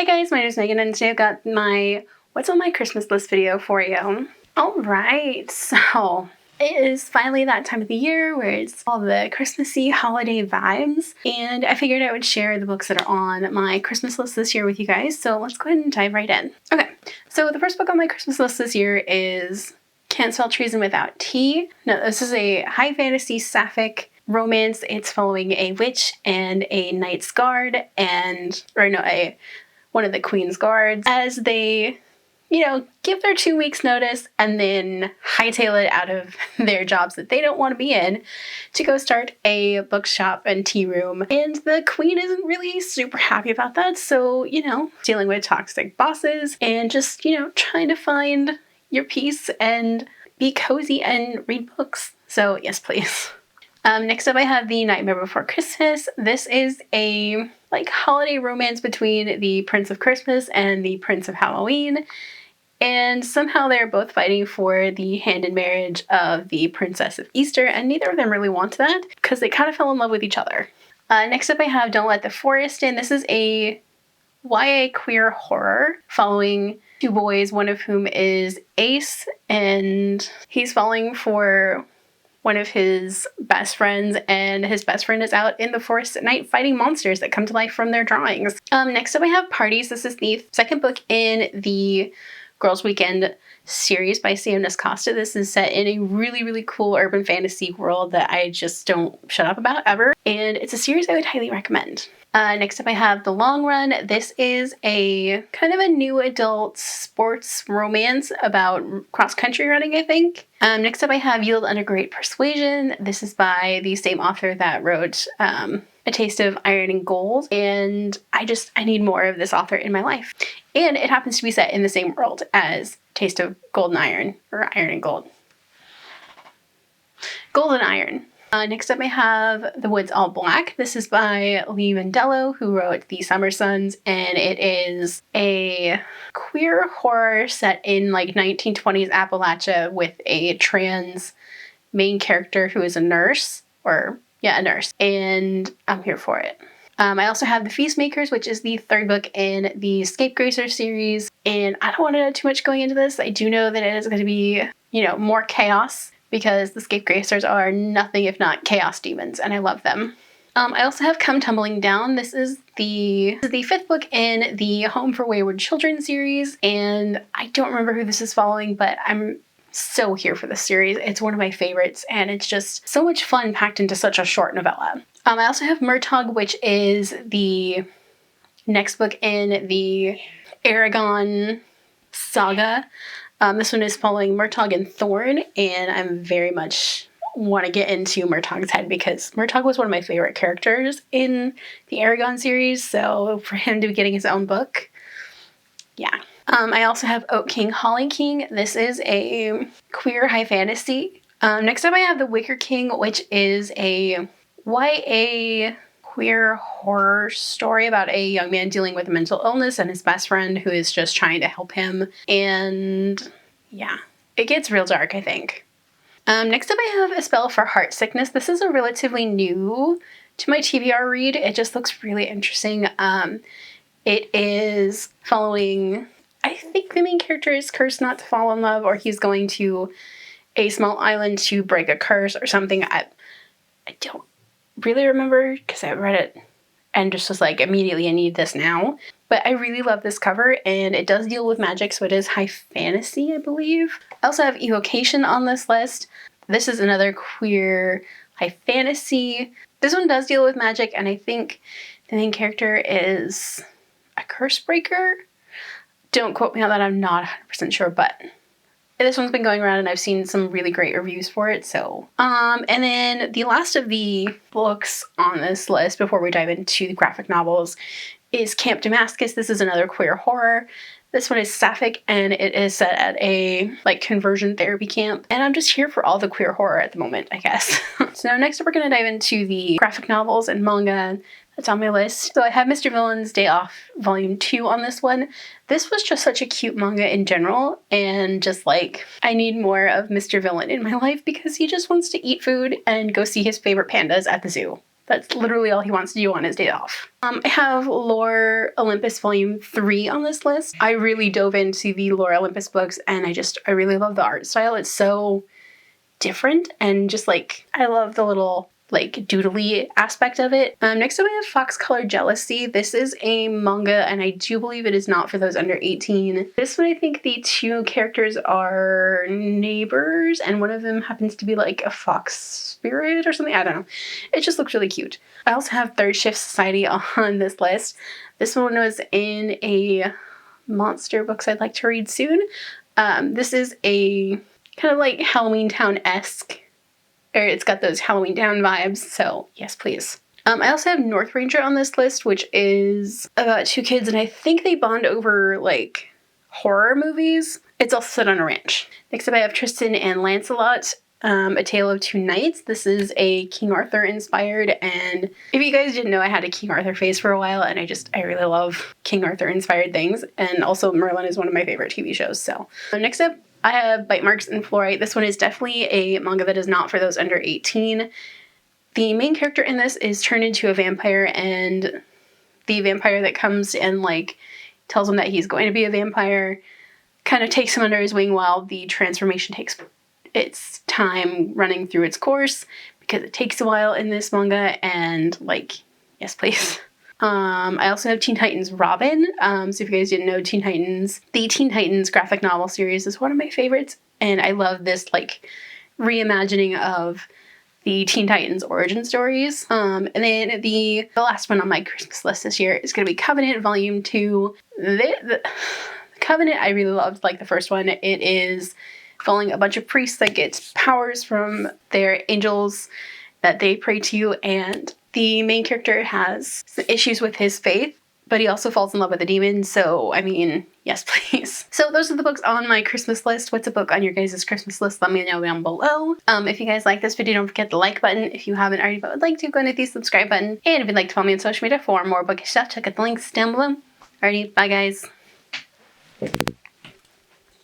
Hi guys, my name is Megan and today I've got my What's on my Christmas list video for you. Alright, so it is finally that time of the year where it's all the Christmassy holiday vibes, and I figured I would share the books that are on my Christmas list this year with you guys, so let's go ahead and dive right in. Okay, so the first book on my Christmas list this year is Can't Spell Treason Without Tea. Now, this is a high fantasy sapphic romance. It's following a witch and a knight's guard, one of the queen's guards, as they, give their 2 weeks notice and then hightail it out of their jobs that they don't want to be in to go start a bookshop and tea room. And the queen isn't really super happy about that, so, dealing with toxic bosses and just, trying to find your peace and be cozy and read books. So yes, please. Next up I have The Nightmare Before Christmas. This is a holiday romance between the Prince of Christmas and the Prince of Halloween. And somehow they're both fighting for the hand in marriage of the Princess of Easter, and neither of them really want that because they kind of fell in love with each other. Next up I have Don't Let the Forest In. This is a YA queer horror following two boys, one of whom is Ace, and he's falling for one of his best friends, and his best friend is out in the forest at night fighting monsters that come to life from their drawings. Next up I have Parties. This is the second book in the Girls Weekend series by Sam Costa. This is set in a really, really cool urban fantasy world that I just don't shut up about ever, and it's a series I would highly recommend. Next up I have The Long Run. This is a kind of a new adult sports romance about cross-country running, I think. Next up I have Yield Under Great Persuasion. This is by the same author that wrote A Taste of Iron and Gold, and I need more of this author in my life. And it happens to be set in the same world as Taste of Gold and Iron, or Iron and Gold. Gold and Iron. Next up I have The Woods All Black. This is by Lee Mandello, who wrote The Summer Sons, and it is a queer horror set in 1920s Appalachia with a trans main character who is a nurse, a nurse, and I'm here for it. I also have The Feastmakers, which is the third book in the Scapegracer series, and I don't want to know too much going into this. I do know that it is going to be, more chaos, because the Scapegracers are nothing if not chaos demons, and I love them. I also have Come Tumbling Down. This is the fifth book in the Home for Wayward Children series, and I don't remember who this is following, but I'm so here for this series. It's one of my favorites, and it's just so much fun packed into such a short novella. I also have Murtagh, which is the next book in the Aragon saga. This one is following Murtagh and Thorn, and I'm very much want to get into Murtagh's head because Murtagh was one of my favorite characters in the Aragon series, so for him to be getting his own book, yeah. I also have Oak King, Holly King. This is a queer high fantasy. Next up I have The Wicker King, which is a YA queer horror story about a young man dealing with mental illness and his best friend who is just trying to help him. And yeah, it gets real dark, I think. Next up I have A Spell for Heart Sickness. This is a relatively new to my TBR read. It just looks really interesting. It is following, I think the main character is cursed not to fall in love, or he's going to a small island to break a curse or something. I don't really remember because I read it and just was immediately I need this now. But I really love this cover, and it does deal with magic, so it is high fantasy, I believe. I also have Evocation on this list. This is another queer high fantasy. This one does deal with magic, and I think the main character is a curse breaker. Don't quote me on that, I'm not 100% sure, but this one's been going around and I've seen some really great reviews for it, so. And then the last of the books on this list before we dive into the graphic novels is Camp Damascus. This is another queer horror. This one is sapphic, and it is set at a conversion therapy camp, and I'm just here for all the queer horror at the moment, I guess. So next up we're going to dive into the graphic novels and manga that's on my list. So I have Mr. Villain's Day Off Volume 2 on this one. This was just such a cute manga in general, and just I need more of Mr. Villain in my life because he just wants to eat food and go see his favorite pandas at the zoo. That's literally all he wants to do on his day off. I have Lore Olympus Volume 3 on this list. I really dove into the Lore Olympus books, and I really love the art style. It's so different, and just like, I love the little like doodly aspect of it. Next up I have Fox Color Jealousy. This is a manga, and I do believe it is not for those under 18. This one, I think the two characters are neighbors, and one of them happens to be like a fox spirit or something. I don't know. It just looks really cute. I also have Third Shift Society on this list. This one was in a monster books I'd like to read soon. This is a kind of like Halloween Town-esque, or it's got those Halloween Town vibes, so yes, please. I also have North Ranger on this list, which is about two kids, and I think they bond over, like, horror movies. It's also set on a ranch. Next up I have Tristan and Lancelot, A Tale of Two Knights. This is a King Arthur inspired, and if you guys didn't know, I had a King Arthur phase for a while, and I really love King Arthur inspired things, and also Merlin is one of my favorite TV shows, so. Next up, I have Bite Marks and Fluorite. This one is definitely a manga that is not for those under 18. The main character in this is turned into a vampire, and the vampire that comes and like tells him that he's going to be a vampire kind of takes him under his wing while the transformation takes its time running through its course, because it takes a while in this manga, and like, yes please. I also have Teen Titans Robin. So if you guys didn't know, the Teen Titans graphic novel series is one of my favorites, and I love this like reimagining of the Teen Titans origin stories. And then the last one on my Christmas list this year is going to be Covenant Volume 2. The Covenant, I really loved, like the first one. It is following a bunch of priests that get powers from their angels that they pray to, and the main character has some issues with his faith, but he also falls in love with a demon, so, I mean, yes please. So those are the books on my Christmas list. What's a book on your guys' Christmas list? Let me know down below. If you guys like this video, don't forget the like button. If you haven't already but would like to, go and hit the subscribe button. And if you'd like to follow me on social media for more bookish stuff, check out the links down below. Alrighty, bye guys.